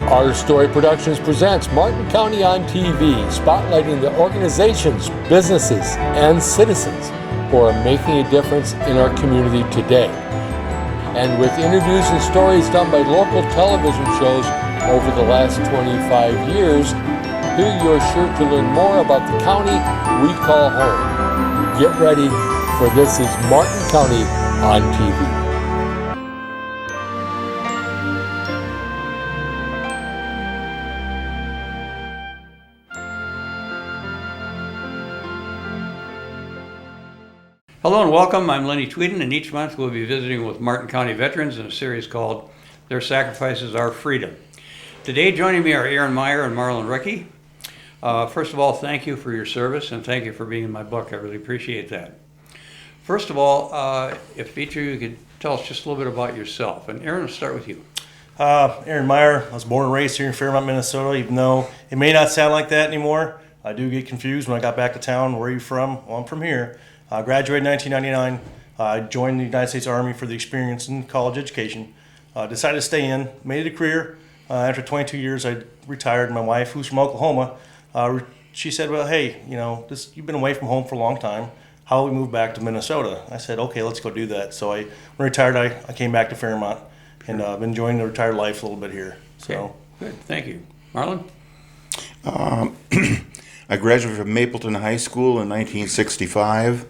Our Story Productions presents Martin County on TV, spotlighting the organizations, businesses, and citizens who are making a difference in our community today. And with interviews and stories done by local television shows over the last 25 years, here you're sure to learn more about the county we call home. Get ready, for this is Martin County on TV. Hello and welcome. I'm Lenny Tvedten, and each month we'll be visiting with Martin County veterans in a series called Their Sacrifices, Our Freedom. Today joining me are Aaron Meier and Marlin Wrucke. First of all, thank you for your service and thank you for being in my book. I really appreciate that. First of all, if each of you could tell us just a little bit about yourself. And Aaron, we'll start with you. Aaron Meier. I was born and raised here in Fairmont, Minnesota, even though it may not sound like that anymore. I do get confused when I got back to town. Where are you from? Well, I'm from here. I graduated in 1999. I joined the United States Army for the experience in college education. Decided to stay in, made it a career. After 22 years, I retired. My wife, who's from Oklahoma, she said, well, hey, you've been away from home for a long time. How do we move back to Minnesota? I said, okay, let's go do that. So when I retired, I came back to Fairmont, and I've been enjoying the retired life a little bit here. So okay. Good, thank you. Marlon? I graduated from Mapleton High School in 1965.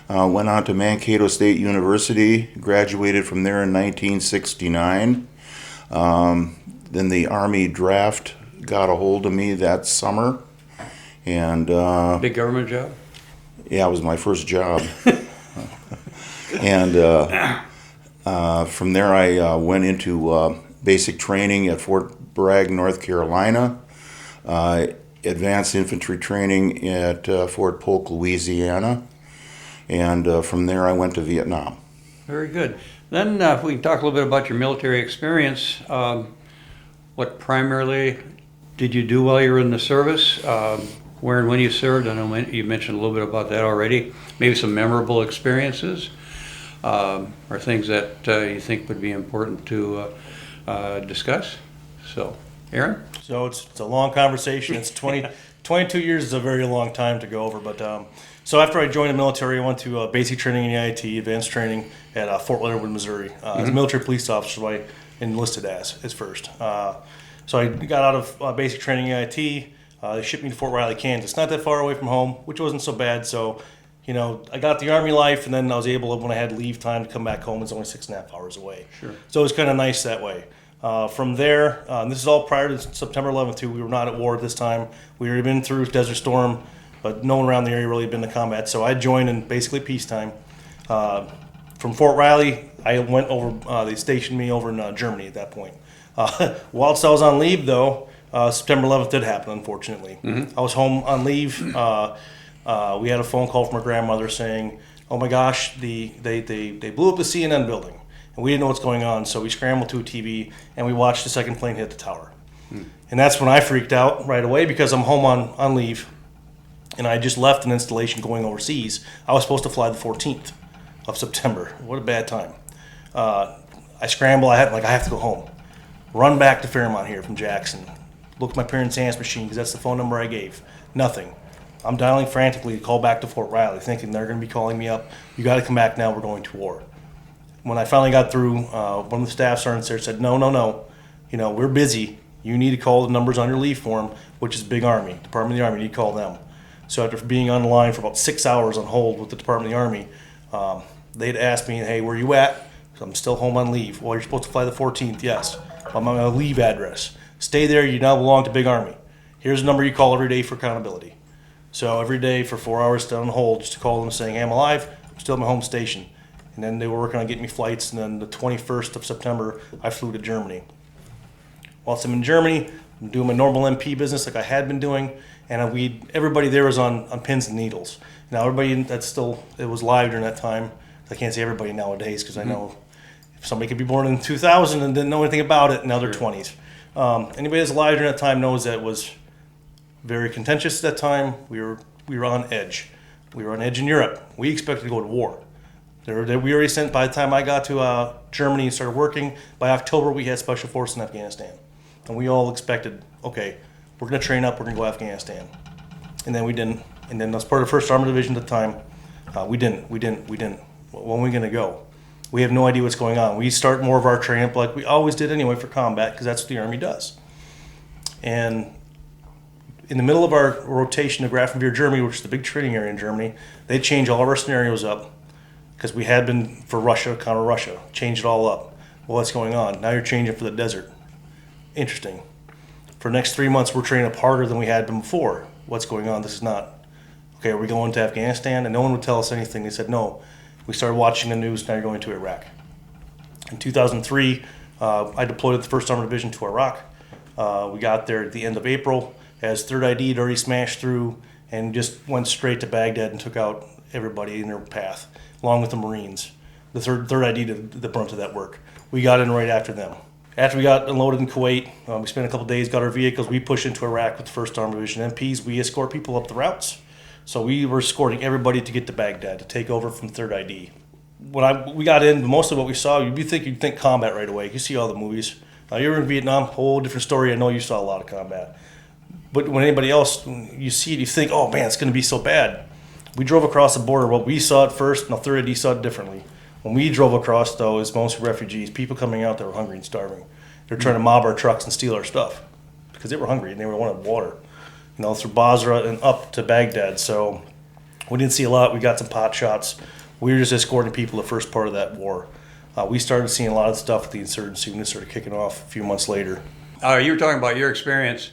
Went on to Mankato State University, graduated from there in 1969. Then the Army draft got a hold of me that summer. And big government job? Yeah, it was my first job. And from there I went into basic training at Fort Bragg, North Carolina. Advanced infantry training at Fort Polk, Louisiana. And from there I went to Vietnam. Very good. Then if we can talk a little bit about your military experience, what primarily did you do while you were in the service? Where and when you served? I know you mentioned a little bit about that already. Maybe some memorable experiences or things that you think would be important to discuss. So, Aaron? So it's a long conversation. It's 22 years is a very long time to go over, but so after I joined the military, I went to basic training in the EIT, advanced training at Fort Leonard Wood, Missouri. As a military police officer, so I enlisted as first. So I got out of basic training in EIT. They shipped me to Fort Riley, Kansas. Not that far away from home, which wasn't so bad. So, I got the Army life, and then I was able, when I had leave time, to come back home. It's only 6.5 hours away. Sure. So it was kind of nice that way. From there, this is all prior to September 11th, too. We were not at war at this time. We had been through Desert Storm, but no one around the area really had been to combat. So I joined in basically peacetime. From Fort Riley, I went over, they stationed me over in Germany at that point. Whilst I was on leave, though, September 11th did happen, unfortunately. I was home on leave. We had a phone call from my grandmother saying, oh my gosh, they blew up the CNN building. And we didn't know what's going on, so we scrambled to a TV and we watched the second plane hit the tower. And that's when I freaked out right away because I'm home on leave. And I just left an installation going overseas. I was supposed to fly the 14th of September. What a bad time. I scramble. I have to go home. Run back to Fairmont here from Jackson. Look at my parents' answer machine because that's the phone number I gave. Nothing. I'm dialing frantically to call back to Fort Riley, thinking they're going to be calling me up. You got to come back now. We're going to war. When I finally got through, one of the staff sergeants there said, no. We're busy. You need to call the numbers on your leave form, which is Big Army, Department of the Army. You need to call them. So after being on the line for about 6 hours on hold with the Department of the Army, they'd asked me, hey, where you at? So I'm still home on leave. Well, you're supposed to fly the 14th. Yes. I'm on my leave address. Stay there. You now belong to Big Army. Here's a number you call every day for accountability. So every day for 4 hours, still on hold, just to call them saying, hey, I'm alive. I'm still at my home station. And then they were working on getting me flights. And then the 21st of September, I flew to Germany. Whilst I'm in Germany, I'm doing my normal MP business like I had been doing. And everybody there was on pins and needles. Now, everybody it was live during that time. I can't say everybody nowadays because I know if somebody could be born in 2000 and didn't know anything about it, now they're 20s. Anybody that's alive during that time knows that it was very contentious at that time. We were on edge. We were on edge in Europe. We expected to go to war. We already sent, by the time I got to Germany and started working, by October we had special forces in Afghanistan. And we all expected, okay, we're going to train up, we're going to go Afghanistan. And then we didn't. And then as part of the 1st Armored Division at the time, we didn't. When are we going to go? We have no idea what's going on. We start more of our training up like we always did anyway for combat, because that's what the Army does. And in the middle of our rotation to Grafenwehr, Germany, which is the big training area in Germany, they changed all of our scenarios up because we had been for Russia, counter Russia, changed it all up. Well, what's going on? Now you're changing for the desert. Interesting. For the next 3 months, we're training up harder than we had been before. What's going on? This is not. Okay, are we going to Afghanistan? And no one would tell us anything. They said, no. We started watching the news, now you're going to Iraq. In 2003, I deployed at the 1st Armored Division to Iraq. We got there at the end of April, as 3rd ID had already smashed through and just went straight to Baghdad and took out everybody in their path, along with the Marines. The 3rd ID did the brunt of that work. We got in right after them. After we got unloaded in Kuwait, we spent a couple days, got our vehicles, we pushed into Iraq with the 1st Armored Division MPs. We escort people up the routes. So we were escorting everybody to get to Baghdad, to take over from 3rd ID. When we got in, most of what we saw, you'd think combat right away. You see all the movies. You were in Vietnam, whole different story. I know you saw a lot of combat. But when anybody else, you see it, you think, oh man, it's going to be so bad. We drove across the border. What we saw at first, and the 3rd ID saw it differently. When we drove across, though, it was mostly refugees, people coming out that were hungry and starving. They were trying to mob our trucks and steal our stuff because they were hungry and they wanted water. Through Basra and up to Baghdad. So we didn't see a lot. We got some pot shots. We were just escorting people the first part of that war. We started seeing a lot of stuff with the insurgency when it started kicking off a few months later. You were talking about your experience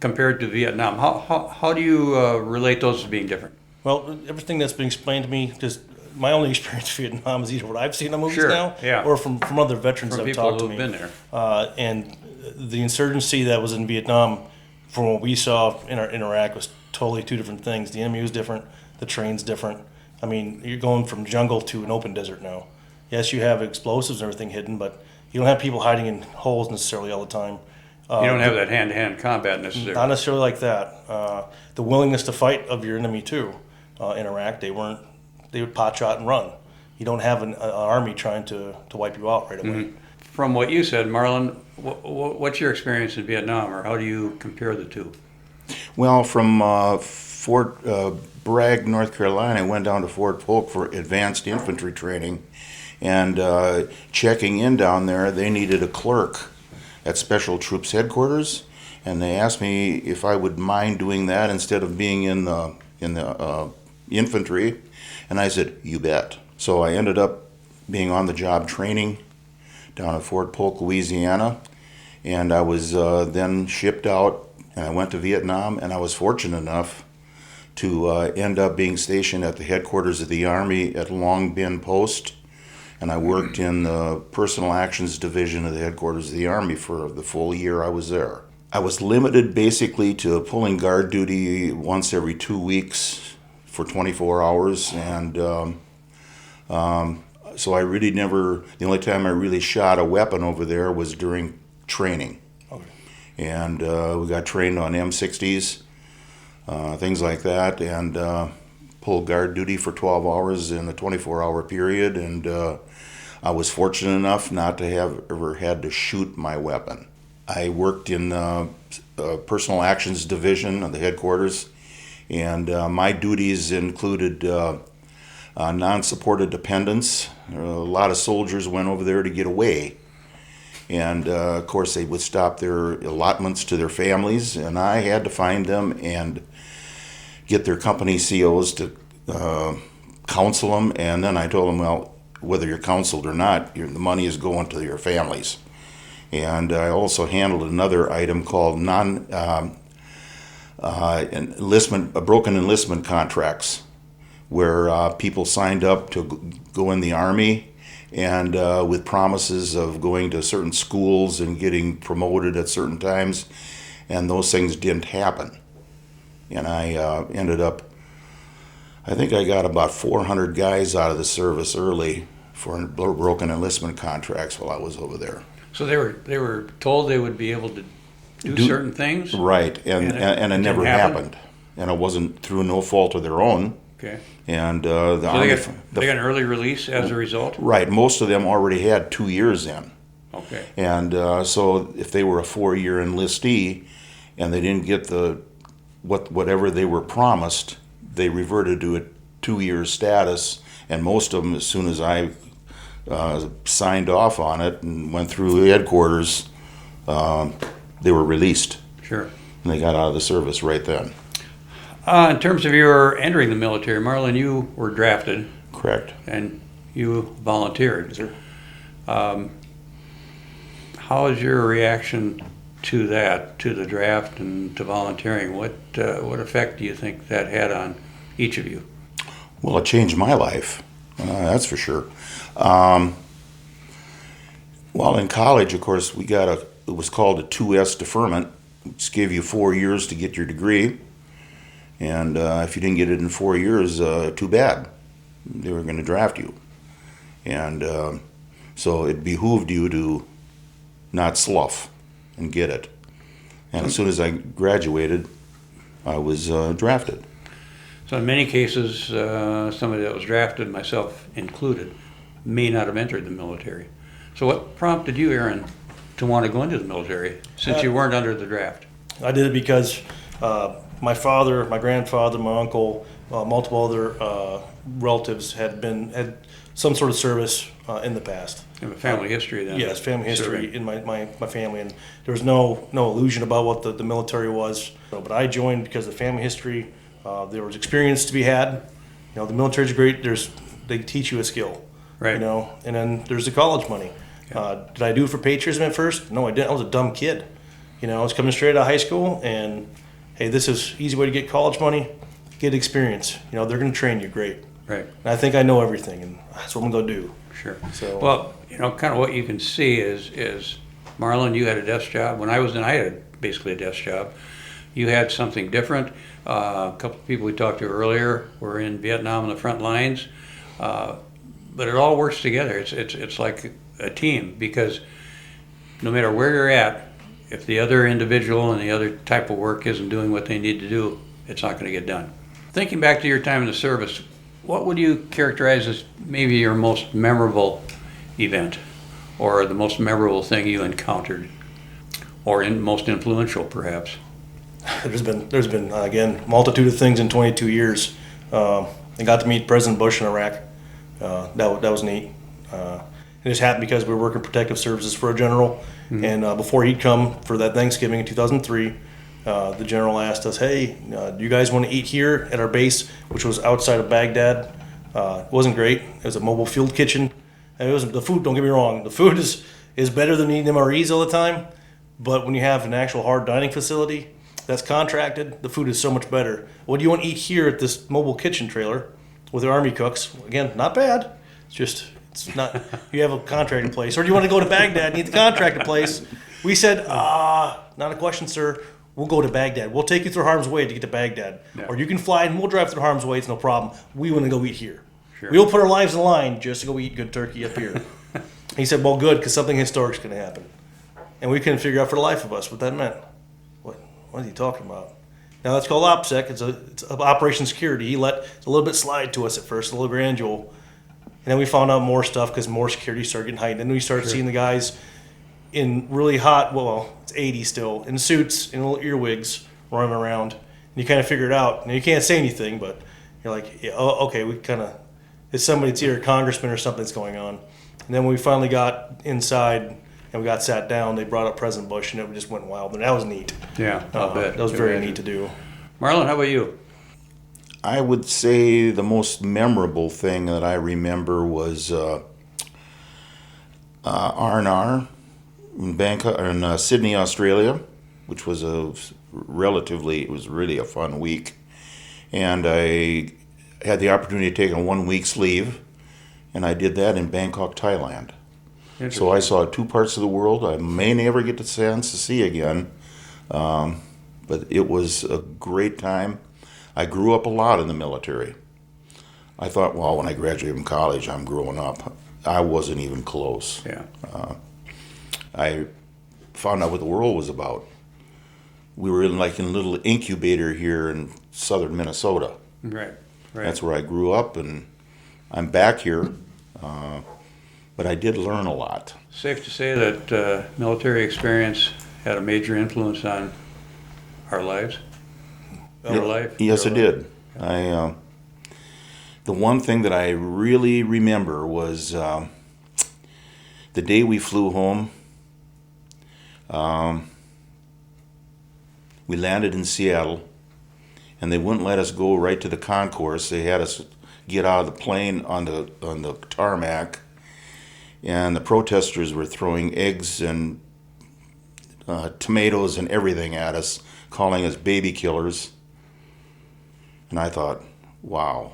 compared to Vietnam. How do you relate those as being different? Well, everything that's been explained to me, just my only experience in Vietnam is either what I've seen on movies now, or from other veterans that have talked to me. From people who've been there. And the insurgency that was in Vietnam, from what we saw in Iraq, was totally two different things. The enemy was different. The train's different. I mean, you're going from jungle to an open desert now. Yes, you have explosives and everything hidden, but you don't have people hiding in holes necessarily all the time. You don't have that hand-to-hand combat necessarily. Not necessarily like that. The willingness to fight of your enemy too. In Iraq, they would pot shot and run. You don't have an army trying to wipe you out right away. Mm-hmm. From what you said, Marlin, what's your experience in Vietnam, or how do you compare the two? Well, from Fort Bragg, North Carolina, I went down to Fort Polk for advanced infantry training, and checking in down there, they needed a clerk at Special Troops Headquarters, and they asked me if I would mind doing that instead of being in the infantry, and I said, you bet. So I ended up being on the job training down at Fort Polk, Louisiana, and I was then shipped out, and I went to Vietnam, and I was fortunate enough to end up being stationed at the headquarters of the Army at Long Binh Post, and I worked in the Personal Actions Division of the headquarters of the Army for the full year I was there. I was limited basically to pulling guard duty once every 2 weeks for 24 hours, and so I really never, the only time I really shot a weapon over there was during training. Okay. And we got trained on M60s, things like that, and pulled guard duty for 12 hours in a 24-hour period, and I was fortunate enough not to have ever had to shoot my weapon. I worked in the Personal Actions Division of the headquarters, and my duties included non-supported dependents. A lot of soldiers went over there to get away, and of course they would stop their allotments to their families, and I had to find them and get their company COs to counsel them, and then I told them, well, whether you're counseled or not, the money is going to your families. And I also handled another item called broken enlistment contracts, where people signed up to go in the Army, and with promises of going to certain schools and getting promoted at certain times, and those things didn't happen. And I ended up, I think I got about 400 guys out of the service early for broken enlistment contracts while I was over there. So they were told they would be able to do certain things? Right, and it never happened. And it wasn't through no fault of their own. Okay. And they got an early release as a result? Right, most of them already had 2 years in. Okay. And so if they were a 4-year enlistee and they didn't get whatever they were promised, they reverted to a 2-year status. And most of them, as soon as I signed off on it and went through headquarters, they were released. Sure. And they got out of the service right then. In terms of your entering the military, Marlin, you were drafted. Correct. And you volunteered. Yes, sir. How is your reaction to that, to the draft and to volunteering? What effect do you think that had on each of you? Well, it changed my life. That's for sure. Well, in college, of course, it was called a 2S deferment, which gave you 4 years to get your degree. And if you didn't get it in 4 years, too bad. They were going to draft you. And so it behooved you to not slough and get it. And as soon as I graduated, I was drafted. So in many cases, somebody that was drafted, myself included, may not have entered the military. So what prompted you, Aaron, to want to go into the military, since you weren't under the draft? I did it because my father, my grandfather, my uncle, multiple other relatives had some sort of service in the past. You have a family history then? Yes, family history Serving. in my family, and there was no illusion about what the military was. But I joined because of the family history. There was experience to be had. The military's great. They teach you a skill, Right. And then there's the college money. Did I do it for patriotism at first? No, I didn't. I was a dumb kid. I was coming straight out of high school, and hey, this is easy way to get college money, get experience. They're going to train you great. Right. And I think I know everything, and that's what I'm going to do. Sure. So, Well, kind of what you can see is Marlin, you had a desk job. When I was in, I had basically a desk job. You had something different. A couple of people we talked to earlier were in Vietnam on the front lines. But it all works together. It's like a team, because no matter where you're at, if the other individual and the other type of work isn't doing what they need to do, it's not going to get done. Thinking back to your time in the service, what would you characterize as maybe your most memorable event, or the most memorable thing you encountered, or most influential perhaps? there's been again multitude of things in 22 years. I got to meet President Bush in Iraq. That was neat. It just happened because we were working protective services for a general, and before he'd come for that Thanksgiving in 2003, the general asked us, "Hey, do you guys want to eat here at our base, which was outside of Baghdad?" It wasn't great. It was a mobile field kitchen. And it was the food. Don't get me wrong. The food is better than eating MREs all the time, but when you have an actual hard dining facility that's contracted, the food is so much better. What do you want to eat here at this mobile kitchen trailer with the Army cooks? Again, not bad. It's not, you have a contracted place. Or do you want to go to Baghdad and eat the contracted place? We said, not a question, sir. We'll go to Baghdad. We'll take you through harm's way to get to Baghdad. Yeah. Or you can fly and we'll drive through harm's way. It's no problem. We want to go eat here. Sure. We'll put our lives in line just to go eat good turkey up here. He said, well, good, because something historic's going to happen. And we couldn't figure out for the life of us what that meant. What is he talking about? Now, that's called OPSEC. It's Operation Security. He let a little bit slide to us at first, a little grandule. And then we found out more stuff because more security started getting heightened. Then we started seeing the guys in really hot, well, it's 80 still, in suits, in little earwigs, running around. And you kind of figure it out. And you can't say anything, but you're like, yeah, oh, okay, it's somebody, it's either a congressman or something's going on. And then when we finally got inside and we got sat down, they brought up President Bush, and it just went wild. And that was neat. Yeah, I'll bet. That was very neat to do. Marlin, how about you? I would say the most memorable thing that I remember was R&R in Sydney, Australia, which was it was really a fun week. And I had the opportunity to take a 1 week's leave, and I did that in Bangkok, Thailand. So I saw 2 parts of the world I may never get the chance to see again, but it was a great time. I grew up a lot in the military. I thought, well, when I graduate from college, I'm growing up. I wasn't even close. Yeah. I found out what the world was about. We were in a little incubator here in southern Minnesota. Right. That's where I grew up, and I'm back here. But I did learn a lot. Safe to say that military experience had a major influence on our lives? Our life? Yes, Your it life? did. The one thing that I really remember was the day we flew home. We landed in Seattle, and they wouldn't let us go right to the concourse. They had us get out of the plane on the tarmac, and the protesters were throwing eggs and tomatoes and everything at us, calling us baby killers. And I thought, wow,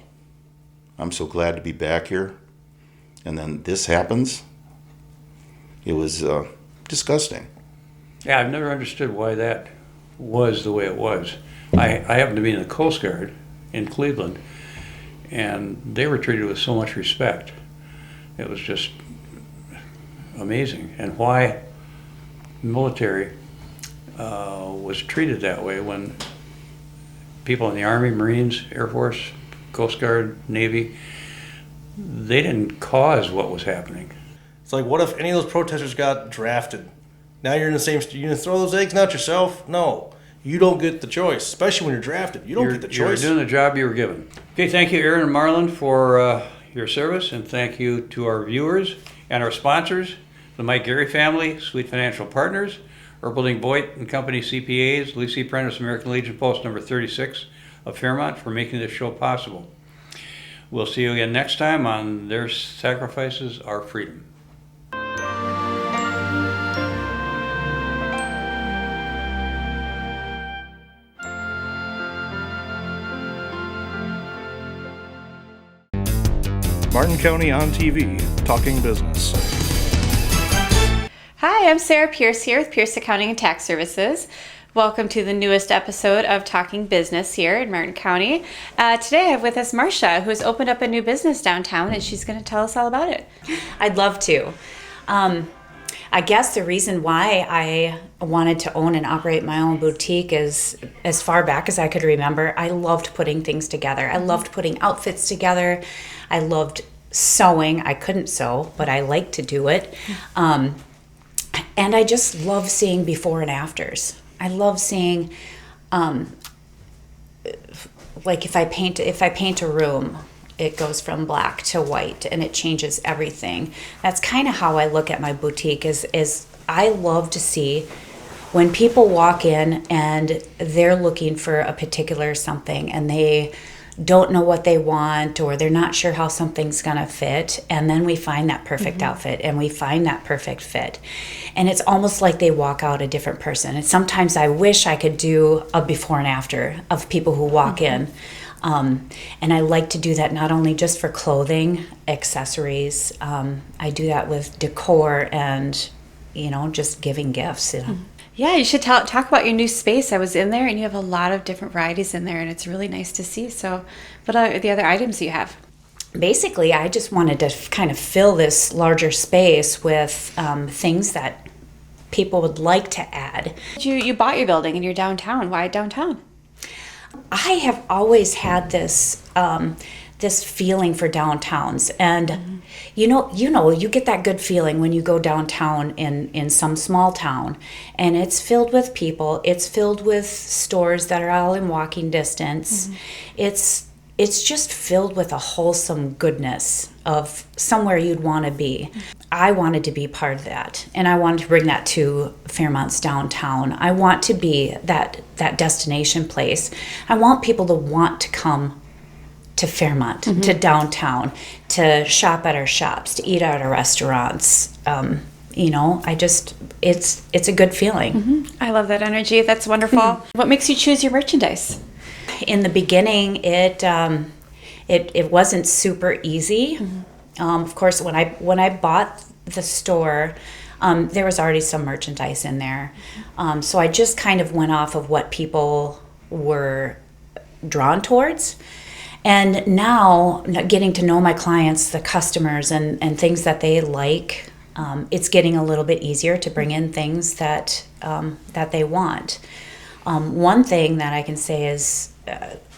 I'm so glad to be back here. And then this happens. It was disgusting. Yeah, I've never understood why that was the way it was. I happened to be in the Coast Guard in Cleveland, and they were treated with so much respect. It was just amazing. And why military was treated that way when people in the Army, Marines, Air Force, Coast Guard, Navy, they didn't cause what was happening. It's like, what if any of those protesters got drafted? Now you're in the same. You gonna throw those eggs out yourself? No, you don't get the choice. Especially when you're drafted, you don't get the choice. You're doing the job you were given. Okay, thank you, Aaron and Marlin, for your service, and thank you to our viewers and our sponsors, the Mike Gary family, Sweet Financial Partners, Erpelding Boyd and Company CPAs, Lucy Prentice, American Legion Post number 36 of Fairmont, for making this show possible. We'll see you again next time on Their Sacrifices, Our Freedom. Martin County on TV, talking business. Hi, I'm Sara Pierce here with Pierce Accounting and Tax Services. Welcome to the newest episode of Talking Business here in Martin County. Today I have with us Marsha, who has opened up a new business downtown, and she's going to tell us all about it. I'd love to. I guess the reason why I wanted to own and operate my own boutique is, as far back as I could remember, I loved putting things together. I loved putting outfits together. I loved sewing. I couldn't sew, but I liked to do it. And I just love seeing before and afters. I love seeing, like if I paint a room, it goes from black to white and it changes everything. That's kind of how I look at my boutique is I love to see when people walk in and they're looking for a particular something and they don't know what they want or they're not sure how something's gonna fit, and then we find that perfect outfit and we find that perfect fit, and it's almost like they walk out a different person. And sometimes I wish I could do a before and after of people who walk in. And I like to do that not only just for clothing, accessories. I do that with decor and, just giving gifts. Yeah, you should talk about your new space. I was in there, and you have a lot of different varieties in there, and it's really nice to see. So, what are the other items you have? Basically, I just wanted to kind of fill this larger space with things that people would like to add. You bought your building and you're downtown. Why downtown? I have always had this this feeling for downtowns, and you get that good feeling when you go downtown in some small town, and it's filled with people. It's filled with stores that are all in walking distance. It's just filled with a wholesome goodness of somewhere you'd want to be. I wanted to be part of that, and I wanted to bring that to Fairmont's downtown. I want to be that destination place. I want people to want to come to Fairmont, to downtown, to shop at our shops, to eat at our restaurants. It's a good feeling. I love that energy. That's wonderful. What makes you choose your merchandise? In the beginning, it wasn't super easy. Of course, when I bought the store, there was already some merchandise in there. So I just kind of went off of what people were drawn towards. And now, getting to know my clients, the customers, and things that they like, it's getting a little bit easier to bring in things that they want. One thing that I can say is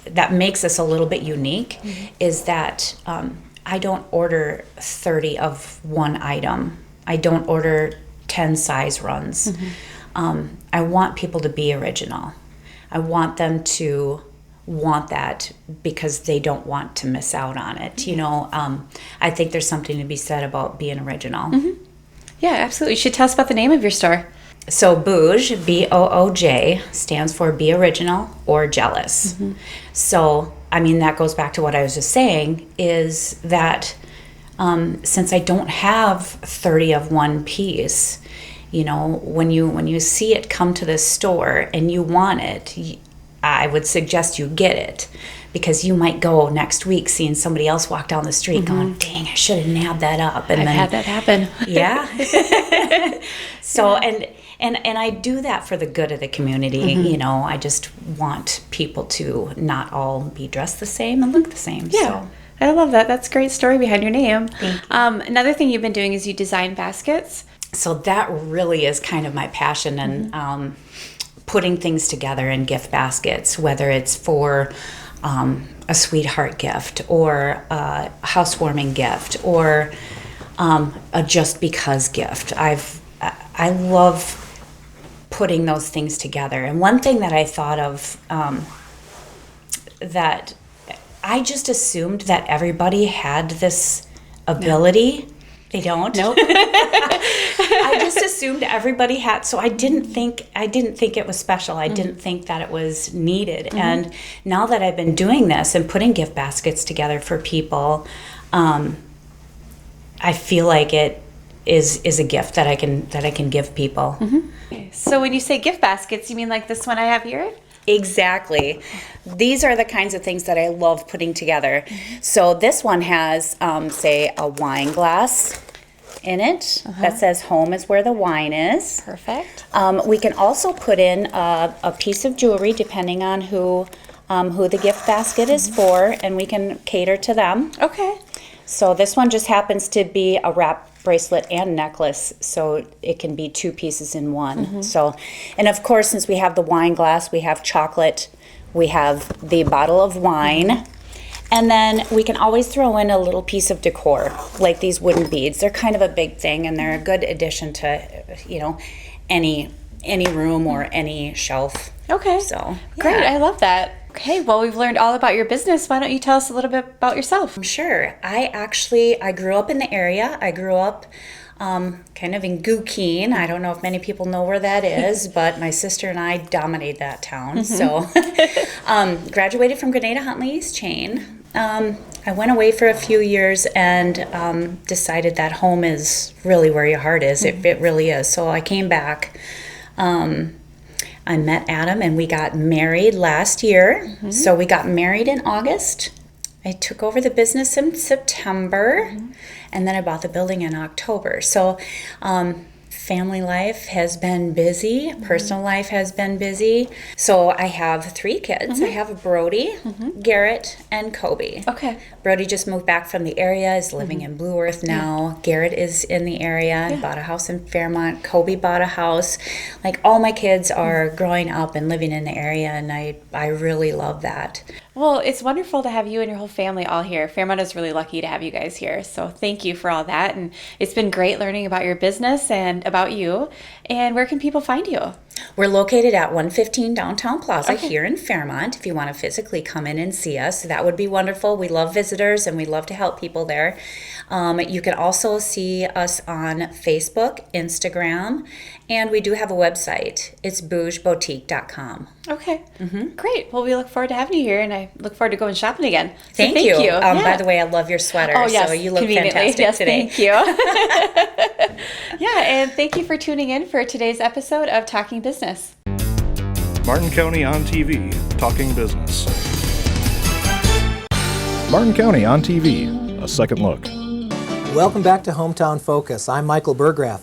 that makes us a little bit unique is that I don't order 30 of one item. don't order 10 size runs. I want people to be original. I want them to want that because they don't want to miss out on it. You know, I think there's something to be said about being original. Yeah, absolutely. You should tell us about the name of your store. So Booj, B-O-O-J, stands for be original or jealous. So, I mean, that goes back to what I was just saying, is that since I don't have 30 of one piece, you know, when you see it come to the store and you want it, I would suggest you get it, because you might go next week seeing somebody else walk down the street going, dang, I should have nabbed that up. And I've had that happen. Yeah. So, and I do that for the good of the community. You know, I just want people to not all be dressed the same and look the same. Yeah. So. I love that. That's a great story behind your name. Thank you. Another thing you've been doing is you design baskets. So that really is kind of my passion, and putting things together in gift baskets, whether it's for a sweetheart gift or a housewarming gift or a just because gift. I love putting those things together. And one thing that I thought of that I just assumed that everybody had this ability. No. They don't. Nope. I just assumed everybody had, so I didn't think it was special. I didn't think that it was needed. And now that I've been doing this and putting gift baskets together for people, I feel like it is a gift that I can give people. So when you say gift baskets, you mean like this one I have here? Exactly. These are the kinds of things that I love putting together. So this one has, say, a wine glass in it that says home is where the wine is. Perfect. We can also put in a piece of jewelry depending on who the gift basket is for, and we can cater to them. Okay. So this one just happens to be a wrap bracelet and necklace, so it can be two pieces in one. So, and of course, since we have the wine glass, we have chocolate, we have the bottle of wine, and then we can always throw in a little piece of decor, like these wooden beads. They're kind of a big thing, and they're a good addition to, you know, any room or any shelf. Okay. So, Great. yeah. I love that. Okay, well, we've learned all about your business. Why don't you tell us a little bit about yourself? Sure. I grew up in the area. I grew up kind of in Gookeen. I don't know if many people know where that is, but my sister and I dominate that town. So graduated from Grenada Huntley East Chain. I went away for a few years and decided that home is really where your heart is. It really is. So I came back. I met Adam and we got married last year. So we got married in August. I took over the business in September, and then I bought the building in October. So family life has been busy. Personal life has been busy. So I have 3 kids. I have Brody, Garrett, and Kobe. Okay. Brody just moved back from the area, is living in Blue Earth now. Garrett is in the area, bought a house in Fairmont. Kobe bought a house. Like, all my kids are growing up and living in the area, and I really love that. Well, it's wonderful to have you and your whole family all here. Fairmont is really lucky to have you guys here. So thank you for all that. And it's been great learning about your business and about you. And where can people find you? We're located at 115 Downtown Plaza here in Fairmont. If you want to physically come in and see us, that would be wonderful. We love visitors and we love to help people there. You can also see us on Facebook, Instagram, and we do have a website. It's boojboutique.com. Okay. Great. Well, we look forward to having you here, and I look forward to going shopping again. So Thank you. Yeah. By the way, I love your sweater. Oh, yes. So you look Conveniently. fantastic Yes, today. thank you. Yeah, and thank you for tuning in for today's episode of Talking Business. Martin County on TV, Talking Business. Martin County on TV, a second look. Welcome back to Hometown Focus. I'm Michael Burgraff.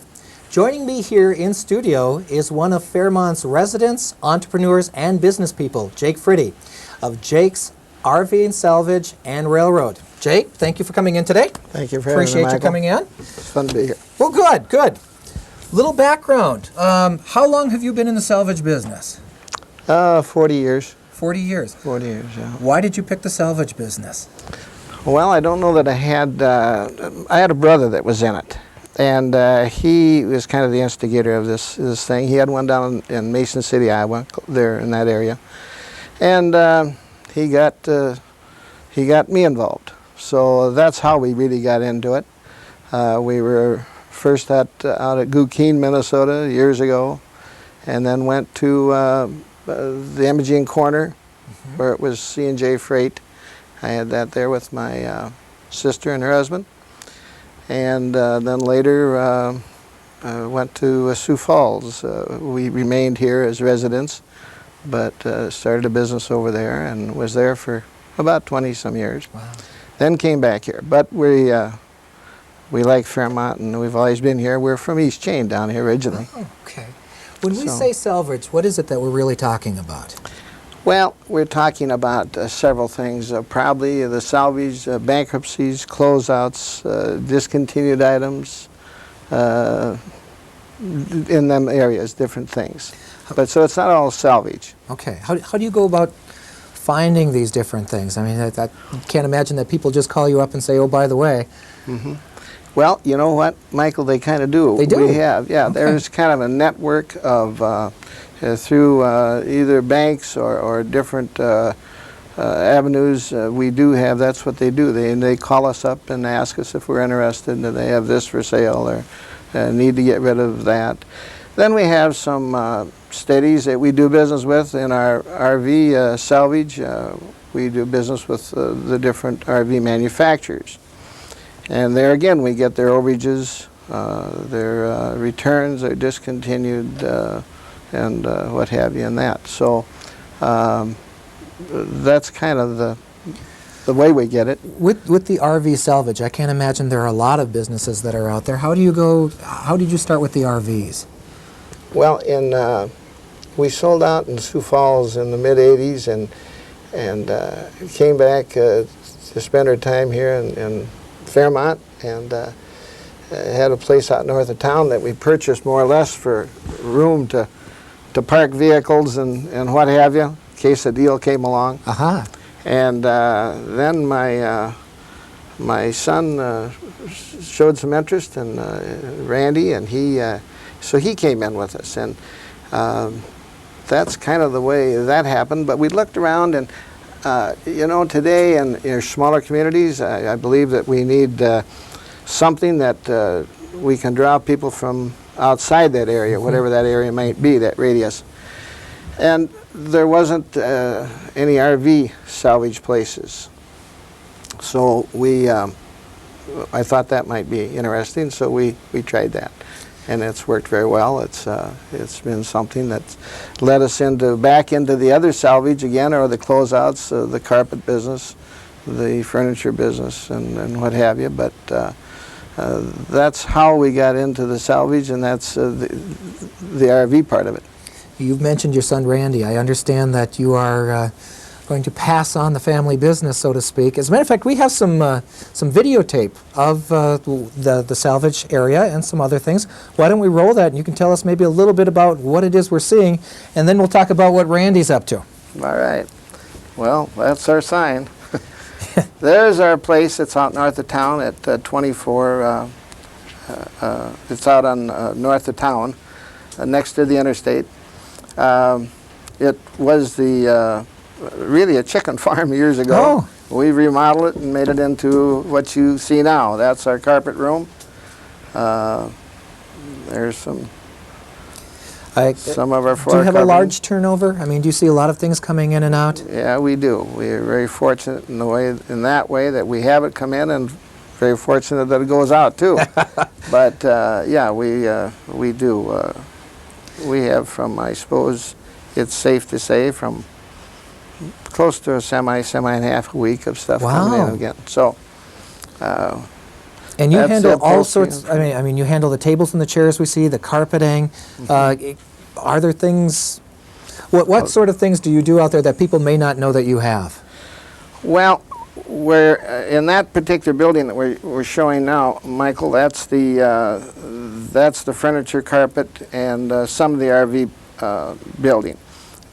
Joining me here in studio is one of Fairmont's residents, entrepreneurs, and business people, Jake Fretty of Jake's RV and Salvage and Railroad. Jake, thank you for coming in today. Thank you for having me, Appreciate you Michael. coming in. It's fun to be here. Well, good. Little background. How long have you been in the salvage business? 40 years. 40 years. 40 years, yeah. Why did you pick the salvage business? Well, I don't know that I had a brother that was in it. And he was kind of the instigator of this thing. He had one down in Mason City, Iowa, there in that area, and he got me involved. So that's how we really got into it. We were first out at Gookeen, Minnesota, years ago, and then went to the Imogene Corner, where it was C&J Freight. I had that there with my sister and her husband. And then later went to Sioux Falls. We remained here as residents, but started a business over there and was there for about 20-some years. Wow. Then came back here. But we like Fairmont, and we've always been here. We're from East Chain down here originally. Oh, okay. When we So- say salvage, what is it that we're really talking about? Well, we're talking about several things. Probably the salvage, bankruptcies, closeouts, discontinued items, in them areas, different things. But so it's not all salvage. Okay. How do you go about finding these different things? I mean, I can't imagine that people just call you up and say, oh, by the way. Well, you know what, Michael, they kind of do. They do? We have, yeah. Okay. There's kind of a network of, through either banks or different avenues. We do have, that's what they do. They call us up and ask us if we're interested, and they have this for sale or need to get rid of that. Then we have some steadies that we do business with in our RV salvage. We do business with the different RV manufacturers. And there again, we get their overages, their returns, their discontinued, and what have you in that. So that's kind of the way we get it. With the RV salvage, I can't imagine there are a lot of businesses that are out there. How did you start with the RVs? Well, we sold out in Sioux Falls in the mid-'80s and came back to spend our time here in Fairmont, and had a place out north of town that we purchased more or less for room to park vehicles and what have you, in case a deal came along. Aha. And then my son showed some interest, and Randy, and so he came in with us, and that's kind of the way that happened. But we looked around, and you know, today in smaller communities, I believe that we need something that we can draw people from outside that area, whatever that area might be, that radius. And there wasn't any RV salvage places. So I thought that might be interesting, so we tried that. And it's worked very well. It's been something that's led us back into the other salvage again, or the closeouts, the carpet business, the furniture business, and what have you. But that's how we got into the salvage, and that's the RV part of it. You've mentioned your son Randy. I understand that you are going to pass on the family business, so to speak. As a matter of fact, we have some videotape of the salvage area and some other things. Why don't we roll that, and you can tell us maybe a little bit about what it is we're seeing, and then we'll talk about what Randy's up to. All right. Well, that's our sign. There's our place. It's out north of town at 24. It's out on north of town, next to the interstate. It was really a chicken farm years ago. Oh. We remodeled it and made it into what you see now. That's our carpet room. There's some of our floor Do you have a covering. large turnover? I mean, do you see a lot of things coming in and out? Yeah, we do. We're very fortunate in that way that we have it come in, and very fortunate that it goes out too. But yeah, we do. We have from, I suppose, it's safe to say, from close to a semi and a half a week of stuff coming in again. So. And you That's handle it, all mostly. sorts. I mean, you handle the tables and the chairs we see, the carpeting. Are there things? What sort of things do you do out there that people may not know that you have? Well, we're in that particular building that we're showing now, Michael. That's the furniture, carpet, and some of the RV building.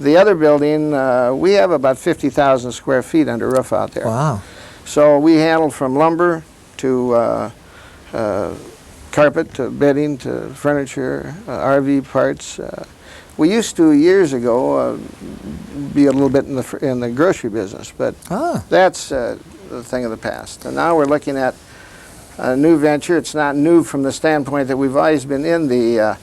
The other building, we have about 50,000 square feet under roof out there. Wow. So we handle from lumber to carpet to bedding to furniture, RV parts. We used to years ago be a little bit in the grocery business, but that's the thing of the past. And now we're looking at a new venture. It's not new from the standpoint that we've always been in the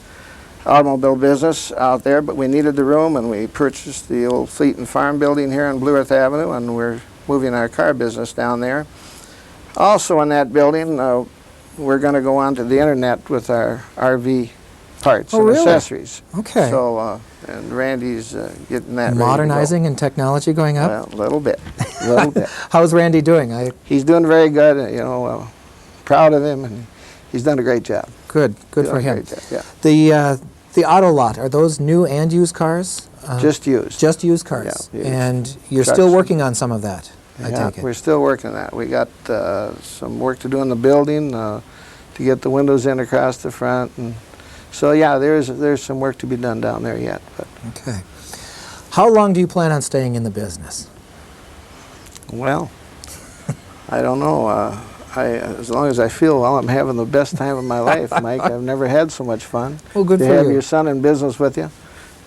automobile business out there, but we needed the room, and we purchased the old Fleet and Farm building here on Blue Earth Avenue, and we're moving our car business down there. Also in that building, we're going to go onto the internet with our RV parts and accessories. Okay. So, and Randy's getting that Modernizing and technology going up? Well, a little bit, a little bit. How's Randy doing? He's doing very good, you know, proud of him, and he's done a great job. Good for him. Yeah. The auto lot, are those new and used cars? Just used. Just used cars. Yeah, used. And you're Trucks. still working on some of that, I take it. We're still working on that. We got some work to do in the building to get the windows in across the front, and so yeah, there's some work to be done down there yet. But. Okay. How long do you plan on staying in the business? Well, I don't know. As long as I feel well, I'm having the best time of my life, Mike. I've never had so much fun. Well, good to for have you. your son in business with you,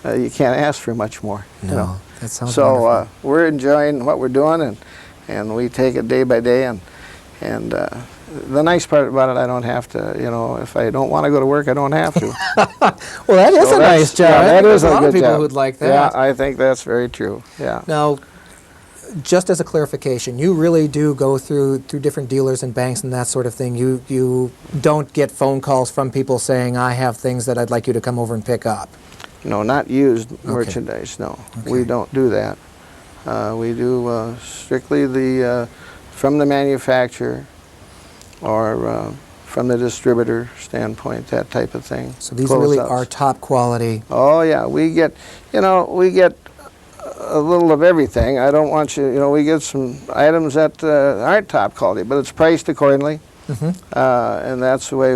you can't ask for much more. No, you know? that sounds so wonderful. we're enjoying what we're doing, and we take it day by day. And the nice part about it, I don't have to. You know, if I don't want to go to work, I don't have to. Well, that is a nice job. Yeah, that is a a lot good of people job. who'd like that. Yeah, I think that's very true. Yeah. Now, just as a clarification, you really do go through different dealers and banks and that sort of thing. You don't get phone calls from people saying, I have things that I'd like you to come over and pick up. No, not used merchandise, no. Okay. We don't do that. We do strictly from the manufacturer or from the distributor standpoint, that type of thing. So these really are top quality. Oh yeah, we get a little of everything. I don't want you, we get some items that aren't top quality, but it's priced accordingly. And that's the way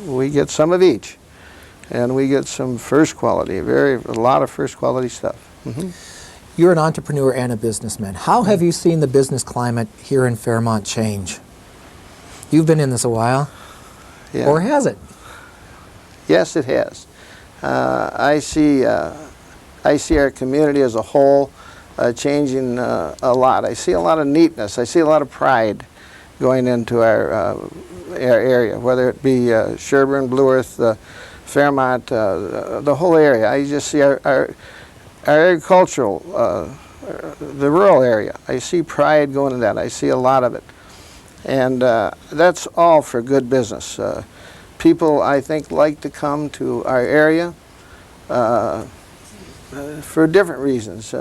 we get some of each. And we get some first quality, a lot of first quality stuff. You're an entrepreneur and a businessman. How have you seen the business climate here in Fairmont change? You've been in this a while, or has it? Yes, it has. I see our community as a whole changing a lot. I see a lot of neatness. I see a lot of pride going into our area, whether it be Sherburne, Blue Earth, Fairmont, the whole area. I just see our agricultural, the rural area. I see pride going in that. I see a lot of it. And that's all for good business. People, I think, like to come to our area for different reasons.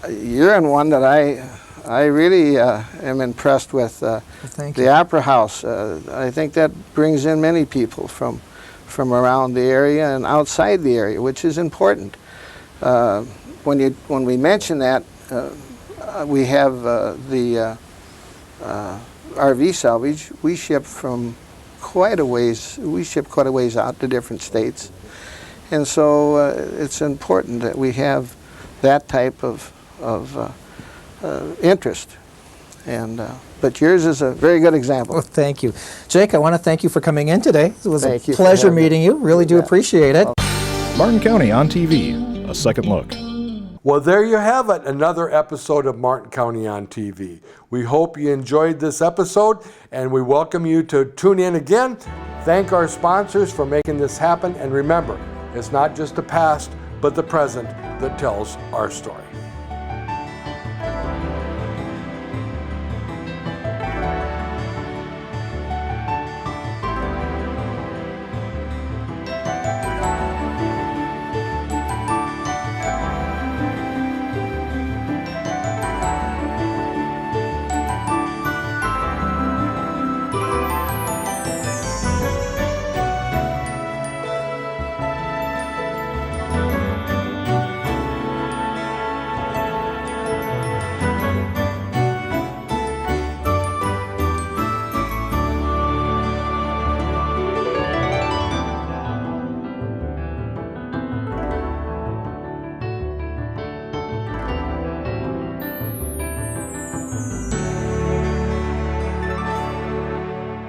You're in one that I really am impressed with. The Opera House. I think that brings in many people from around the area and outside the area, which is important. When we mention that, we have the RV Salvage. We ship from quite a ways. We ship quite a ways out to different states, and so it's important that we have that type of interest. And but yours is a very good example. Well, thank you, Jake. I want to thank you for coming in today. It was a Thank you for pleasure having me. meeting you. Really do appreciate it. Martin County on TV, a second look. Well, there you have it, another episode of Martin County on TV. We hope you enjoyed this episode, and we welcome you to tune in again. Thank our sponsors for making this happen, and remember, it's not just the past, but the present that tells our story.